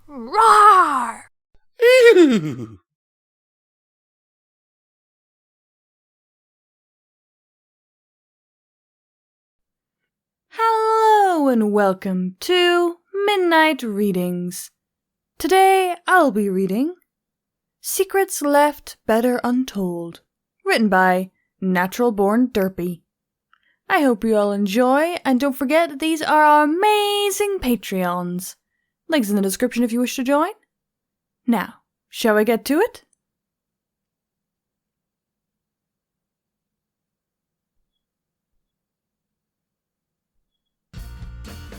Roar! Ew. Hello and welcome to Midnight Readings. Today I'll be reading Secrets Left Better Untold, written by naturalbornderpy. I hope you all enjoy, and don't forget that these are our amazing Patreons. Links in the description if you wish to join. Now, shall we get to it?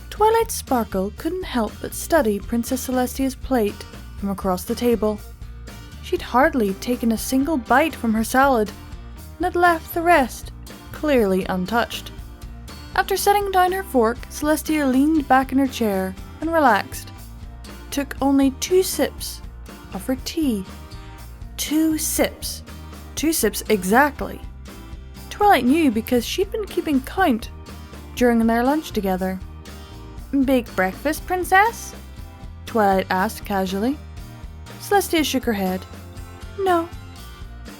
Twilight Sparkle couldn't help but study Princess Celestia's plate from across the table. She'd hardly taken a single bite from her salad, and had left the rest clearly untouched. After setting down her fork, Celestia leaned back in her chair and relaxed. Took only 2 sips of her tea. 2 sips. 2 sips exactly. Twilight knew because she'd been keeping count during their lunch together. "Big breakfast, Princess?" Twilight asked casually. Celestia shook her head. "No,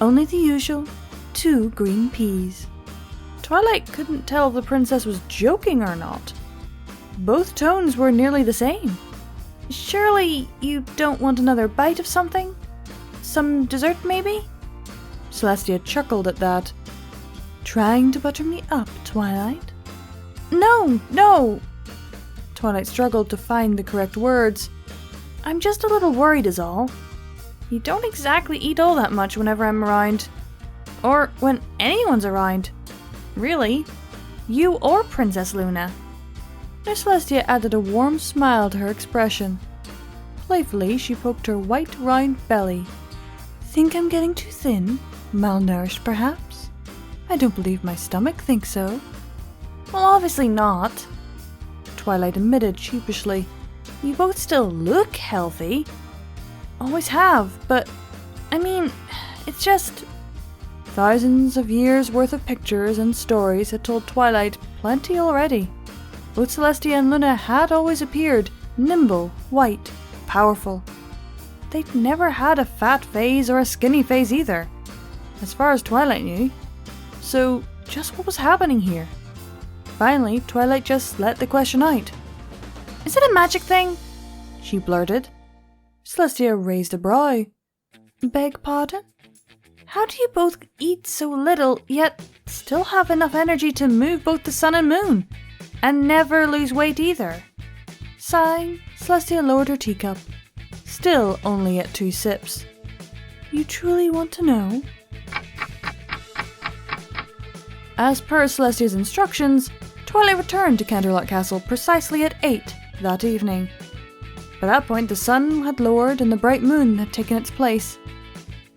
only the usual 2 green peas." Twilight couldn't tell if the princess was joking or not. Both tones were nearly the same. "Surely you don't want another bite of something? Some dessert, maybe?" Celestia chuckled at that. "Trying to butter me up, Twilight?" No! Twilight struggled to find the correct words. "I'm just a little worried is all. You don't exactly eat all that much whenever I'm around. Or when anyone's around. Really. You or Princess Luna." Miss Celestia added a warm smile to her expression. Playfully, she poked her white, round belly. "Think I'm getting too thin? Malnourished, perhaps? I don't believe my stomach thinks so." "Well, obviously not," Twilight admitted sheepishly. "You both still look healthy. Always have, but, I mean, it's just..." Thousands of years' worth of pictures and stories had told Twilight plenty already. Both Celestia and Luna had always appeared nimble, white, powerful. They'd never had a fat phase or a skinny phase either, as far as Twilight knew. So, just what was happening here? Finally, Twilight just let the question out. "Is it a magic thing?" she blurted. Celestia raised a brow. "Beg pardon? How do you both eat so little, yet still have enough energy to move both the sun and moon? And never lose weight either?" Sighing, Celestia lowered her teacup, still only at 2 sips. "You truly want to know?" As per Celestia's instructions, Twilight returned to Canterlot Castle precisely at 8 that evening. By that point, the sun had lowered and the bright moon had taken its place.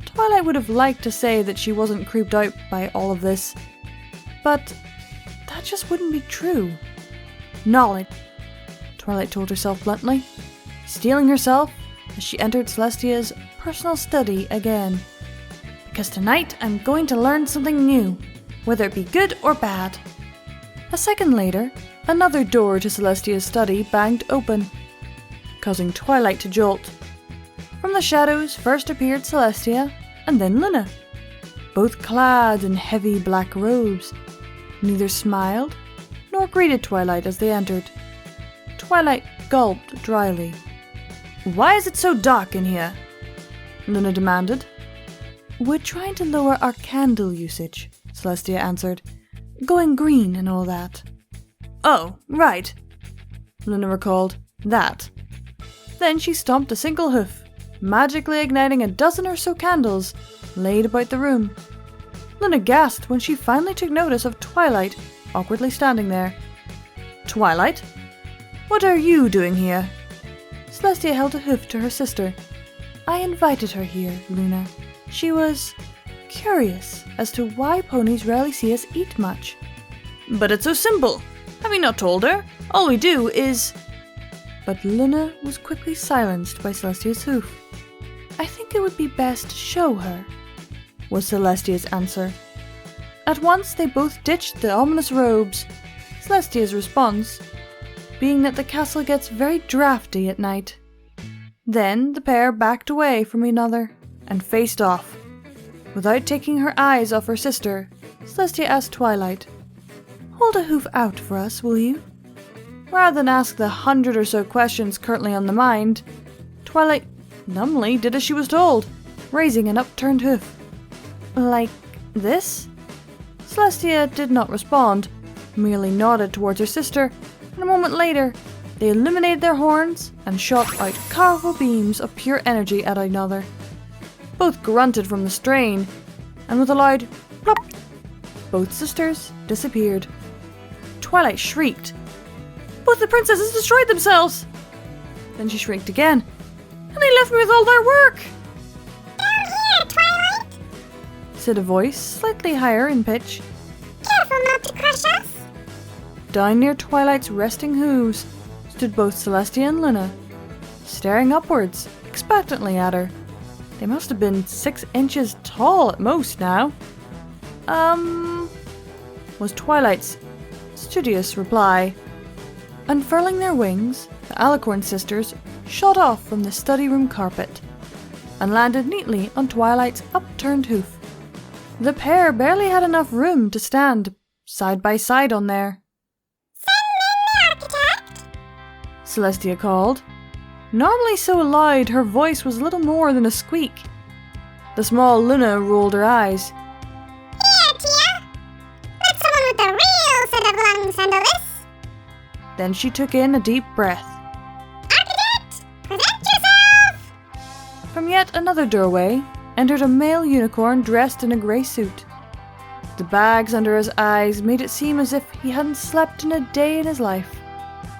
Twilight would have liked to say that she wasn't creeped out by all of this, but that just wouldn't be true. "Knowledge," Twilight told herself bluntly, steeling herself as she entered Celestia's personal study again. "Because tonight I'm going to learn something new, whether it be good or bad." A second later, another door to Celestia's study banged open, causing Twilight to jolt. From the shadows first appeared Celestia, and then Luna, both clad in heavy black robes. Neither smiled nor greeted Twilight as they entered. Twilight gulped dryly. "Why is it so dark in here?" Luna demanded. "We're trying to lower our candle usage," Celestia answered. "Going green and all that." "Oh, right," Luna recalled. "That." Then she stomped a single hoof, magically igniting a dozen or so candles laid about the room. Luna gasped when she finally took notice of Twilight awkwardly standing there. "Twilight? What are you doing here?" Celestia held a hoof to her sister. "I invited her here, Luna. She was curious as to why ponies rarely see us eat much." "But it's so simple. Have you not told her? All we do is..." But Luna was quickly silenced by Celestia's hoof. "I think it would be best to show her," was Celestia's answer. At once they both ditched the ominous robes, Celestia's response being that the castle gets very drafty at night. Then the pair backed away from another and faced off. Without taking her eyes off her sister, Celestia asked Twilight, "Hold a hoof out for us, will you?" Rather than ask the 100 or so questions currently on the mind, Twilight numbly did as she was told, raising an upturned hoof. "Like this?" Celestia did not respond, merely nodded towards her sister, and a moment later, they illuminated their horns and shot out powerful beams of pure energy at another. Both grunted from the strain, and with a loud plop, both sisters disappeared. Twilight shrieked, "Both the princesses destroyed themselves!" Then she shrieked again, "And they left me with all their work!" "Down here, Twilight!" said a voice slightly higher in pitch. "Careful not to crush us!" Down near Twilight's resting hooves stood both Celestia and Luna, staring upwards expectantly at her. They must have been 6 inches tall at most now. Was Twilight's studious reply. Unfurling their wings, the Alicorn sisters shot off from the study room carpet and landed neatly on Twilight's upturned hoof. The pair barely had enough room to stand side by side on there. "Send in the architect!" Celestia called. Normally so loud, her voice was little more than a squeak. The small Luna rolled her eyes. "Here, Tia! Let someone with a real set of lungs handle this!" Then she took in a deep breath. "Architect, present yourself!" From yet another doorway entered a male unicorn dressed in a grey suit. The bags under his eyes made it seem as if he hadn't slept in a day in his life.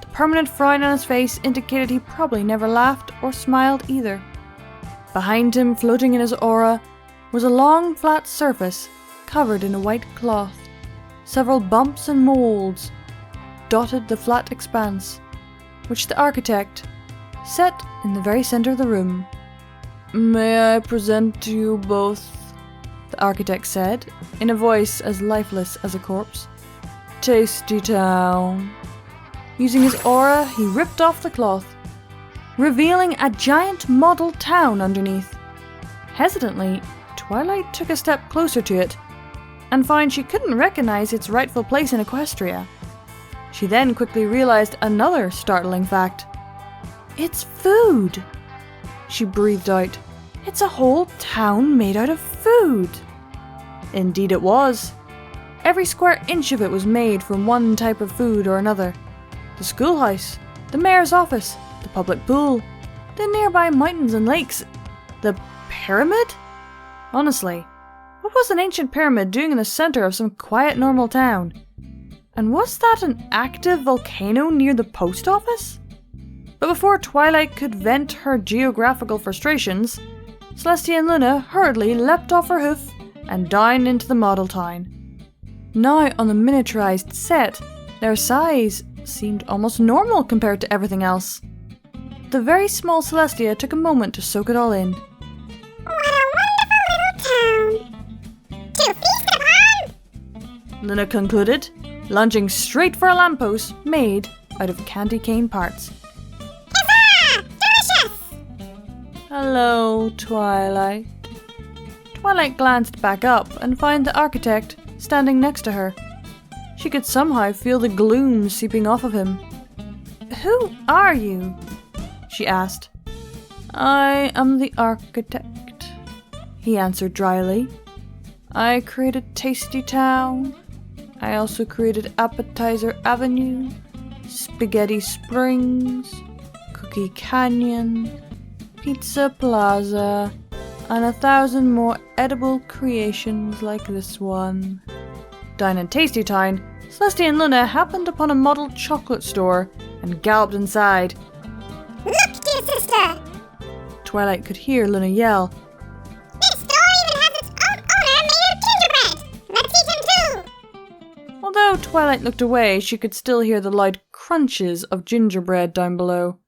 The permanent frown on his face indicated he probably never laughed or smiled either. Behind him, floating in his aura, was a long flat surface covered in a white cloth. Several bumps and molds dotted the flat expanse, which the architect set in the very center of the room. "May I present to you both," the architect said, in a voice as lifeless as a corpse, "Tasty Town." Using his aura, he ripped off the cloth, revealing a giant model town underneath. Hesitantly, Twilight took a step closer to it and found she couldn't recognize its rightful place in Equestria. She then quickly realized another startling fact. "It's food!" She breathed out. "It's a whole town made out of food!" Indeed it was. Every square inch of it was made from one type of food or another. The schoolhouse, the mayor's office, the public pool, the nearby mountains and lakes, the pyramid? Honestly, what was an ancient pyramid doing in the center of some quiet normal town? And was that an active volcano near the post office? But before Twilight could vent her geographical frustrations, Celestia and Luna hurriedly leapt off her hoof and down into the model town. Now on the miniaturized set, their size seemed almost normal compared to everything else. The very small Celestia took a moment to soak it all in. "What a wonderful little town to feast upon!" Luna concluded, lunging straight for a lamppost made out of candy cane parts. "Huzzah! Delicious!" "Hello, Twilight." Twilight glanced back up and found the architect standing next to her. She could somehow feel the gloom seeping off of him. "Who are you?" she asked. "I am the architect," he answered dryly. "I created Tasty Town. I also created Appetizer Avenue, Spaghetti Springs, Cookie Canyon, Pizza Plaza, and 1,000 more edible creations like this one." Down in Tasty Town, Celestia and Luna happened upon a model chocolate store and galloped inside. "Look, dear sister! Twilight could hear Luna yell. This store even has its own owner made of gingerbread! Let's eat him too!" Although Twilight looked away, she could still hear the loud crunches of gingerbread down below.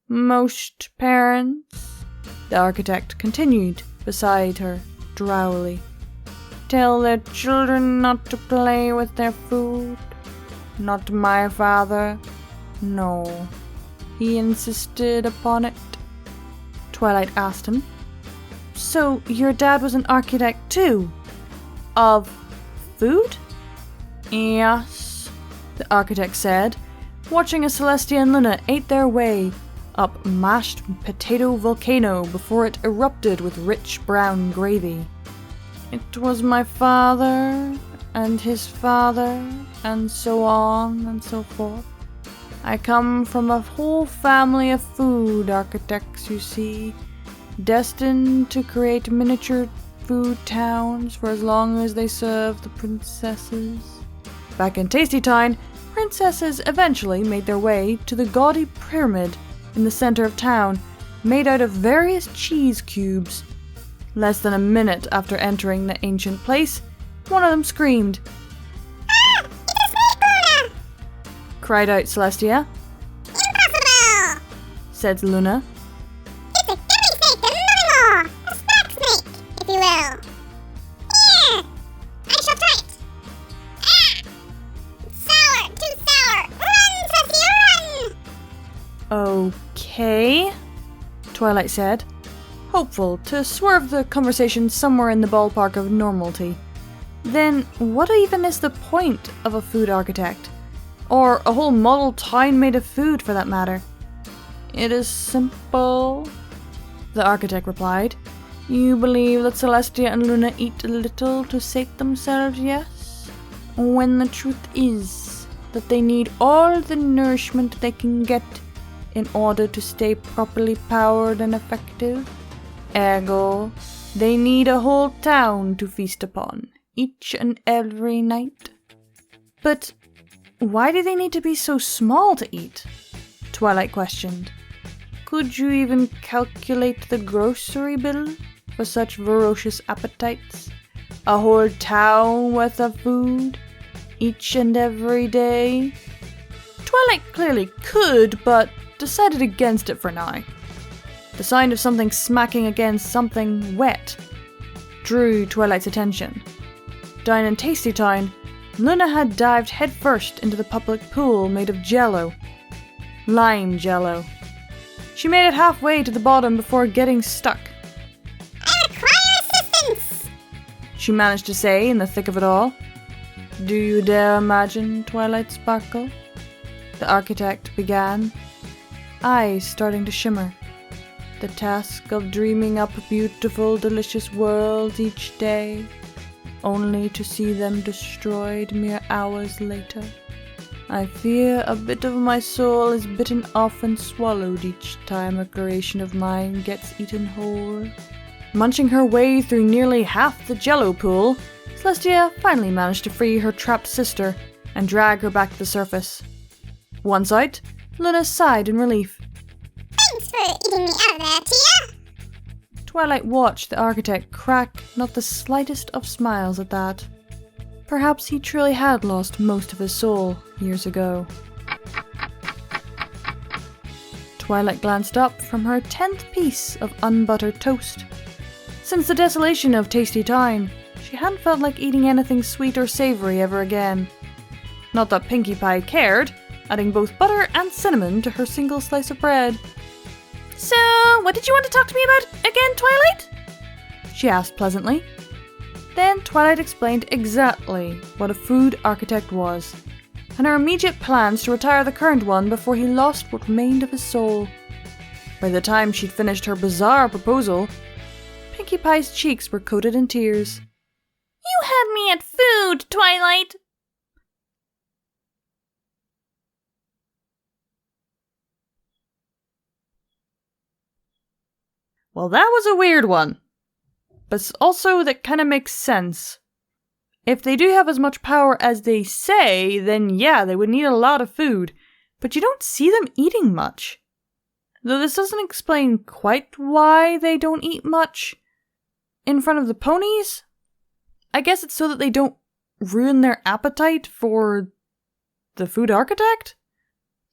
"Most parents," the architect continued beside her drowsily, "tell their children not to play with their food. Not my father. No. He insisted upon it. Twilight asked him. So your dad was an architect too? Of food? Yes, the architect said, watching as Celestia and Luna ate their way up mashed potato volcano before it erupted with rich brown gravy. It was my father, and his father, and so on and so forth. I come from a whole family of food architects, you see, destined to create miniature food towns for as long as they serve the princesses. Back in Tasty Town, princesses eventually made their way to the gaudy pyramid in the center of town, made out of various cheese cubes. Less than a minute after entering the ancient place, one of them screamed. Ah! It's a snake, Luna! Cried out Celestia. Impossible! Said Luna. It's a gummy snake, the mother-in-law! A spark snake, if you will. Here! I shall try it. Ah! It's sour! Too sour! Run, Celestia, run! Okay, Twilight said, hopeful to swerve the conversation somewhere in the ballpark of normality. Then what even is the point of a food architect? Or a whole model town made of food, for that matter? It is simple, the architect replied. You believe that Celestia and Luna eat a little to sate themselves, yes? When the truth is that they need all the nourishment they can get in order to stay properly powered and effective. Ergo, they need a whole town to feast upon, each and every night. But why do they need to be so small to eat? Twilight questioned. Could you even calculate the grocery bill for such ferocious appetites? A whole town worth of food, each and every day? Twilight clearly could, but decided against it for now. The sound of something smacking against something wet drew Twilight's attention. Down in Tasty Town, Luna had dived headfirst into the public pool made of jello. Lime jello. She made it halfway to the bottom before getting stuck. I require assistance! She managed to say in the thick of it all. Do you dare imagine, Twilight Sparkle? The architect began, eyes starting to shimmer. The task of dreaming up beautiful, delicious worlds each day, only to see them destroyed mere hours later. I fear a bit of my soul is bitten off and swallowed each time a creation of mine gets eaten whole. Munching her way through nearly half the jello pool, Celestia finally managed to free her trapped sister and drag her back to the surface. Once out, Luna sighed in relief. Thanks for eating me out of there, Tia! Twilight watched the architect crack not the slightest of smiles at that. Perhaps he truly had lost most of his soul years ago. Twilight glanced up from her 10th piece of unbuttered toast. Since the desolation of Tasty Town, she hadn't felt like eating anything sweet or savory ever again. Not that Pinkie Pie cared, adding both butter and cinnamon to her single slice of bread. So, what did you want to talk to me about again, Twilight? She asked pleasantly. Then Twilight explained exactly what a food architect was, and her immediate plans to retire the current one before he lost what remained of his soul. By the time she'd finished her bizarre proposal, Pinkie Pie's cheeks were coated in tears. You had me at food, Twilight! Well, that was a weird one. But also, that kind of makes sense. If they do have as much power as they say, then yeah, they would need a lot of food. But you don't see them eating much. Though this doesn't explain quite why they don't eat much in front of the ponies. I guess it's so that they don't ruin their appetite for the food architect?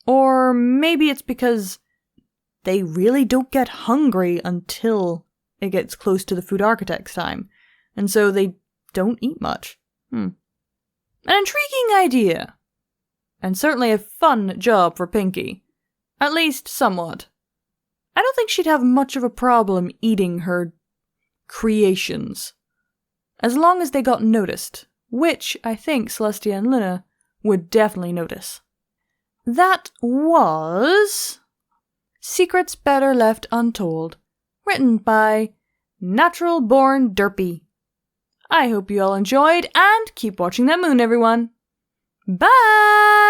Or maybe it's because they really don't get hungry until it gets close to the food architect's time, and so they don't eat much. An intriguing idea. And certainly a fun job for Pinkie. At least somewhat. I don't think she'd have much of a problem eating her creations, as long as they got noticed, which I think Celestia and Luna would definitely notice. That was Secrets Better Left Untold, written by naturalbornderpy. I hope you all enjoyed, and keep watching that moon, everyone. Bye!